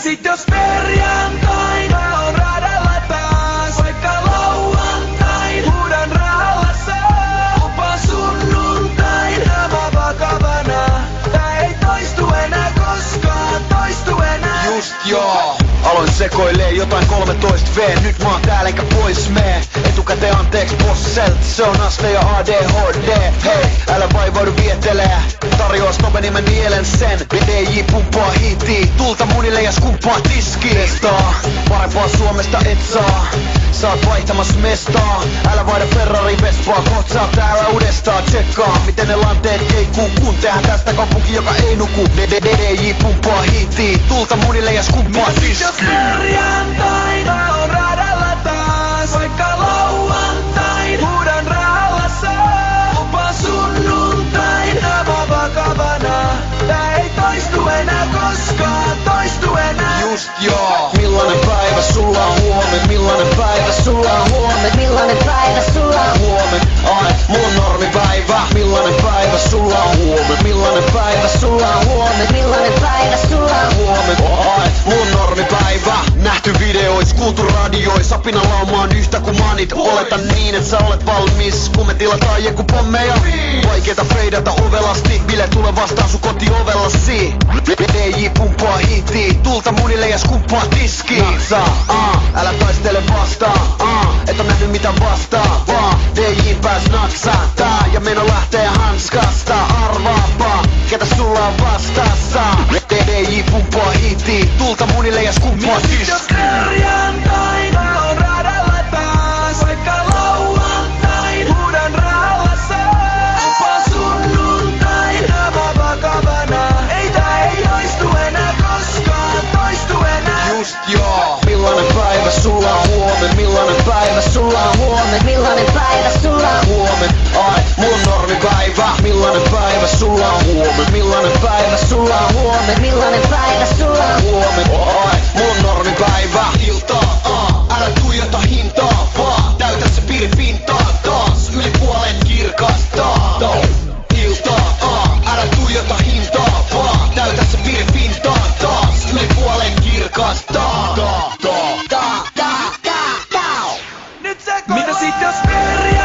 sit jos perjantaina on radalla taas? Vaikka lauantain huudan rallassa. Lupaan sunnuntaina mä vakavana. Tää ei toistu enää koskaan, toistu enää. Just joo. Aloin sekoilee jotain 13V. Nyt mä oon täällä enkä pois mee. Etukäteen anteeksi bosselt. Se on aste ja ADHD. Hei, älä vaivaudu vietelee. Tarjoa Stopenimen nielen sen. DJ pumppaa hiittii. Tulta munille ja skumppaa tiskiin. Testaa, parempaa Suomesta et saa. Saat vaihtamas mestaa. Älä vaihda Ferrari Vespaa. Koht sä oot täällä uudestaan. Tsekkaa miten ne lanteet keikuu. Kun tehdään tästä kaupunki joka ei nuku. DJ pumppaa hiittii. Tulta munille ja skumppaa tiskiin. Perjantaina on radalla taas. Vaikka lauantain huudan rallassa. Lupaan sunnuntaina mä vakavana. Tää ei toistu enää koskaan, toistu enää. Just joo. Millainen päivä sulla on huomen? Millainen päivä sulla on huomen? Millainen päivä sulla on huomen? Ai, mun normipäivä. Millainen päivä sulla on huomen? Millainen päivä sulla on huomen? Millainen päivä sulla on huomen? Ai, mun normipäivä. Nähty videois, kuultu radiois. Apina laumaan yhtä kun manit. Oletan niin, et sä olet valmis. Kun me tilataan jeku pommeja. Vaikeeta feidata ovelasti. Bile tule vastaan sun kotiovellasi. DJ pumppaa hiittii. Tulta munille ja skumppaa tiskiin. Naksaa, älä taistele vastaan. Et on nähnyt mitä vastaa. Vaan DJ:n pääs naksaa. Tää ja meno lähtee hanskasta. Arvaapa, ketä sulla on vastassa. DJ pumppaa hiittii. Tulta munille ja skumppaa tiskiin. Jos perjantaina on radalla taas. Vaikka lauantain huudan rallassa. Lupaan sunnuntaina mä vakavana. Ei tää ei toistu enää koskaan, toistu enää. Just joo. Millainen päivä sulla on huomen? Millainen päivä sulla on huomen? Millainen päivä sulla on huomen? Ai, mun normipäivä. Millainen päivä sulla on huomen? Millainen päivä sulla on huomen? Millainen päivä sulla on huomen? Ai, mun normipäivä. Iltaa, älä tuijota hintaa, vaan täytä se piripintaa taas. Yli puolet kirkastaa. Iltaa, älä tuijota hintaa, vaan täytä se piripintaa taas. Yli puolet kirkastaa. Nyt se mitä sit jos perjantaina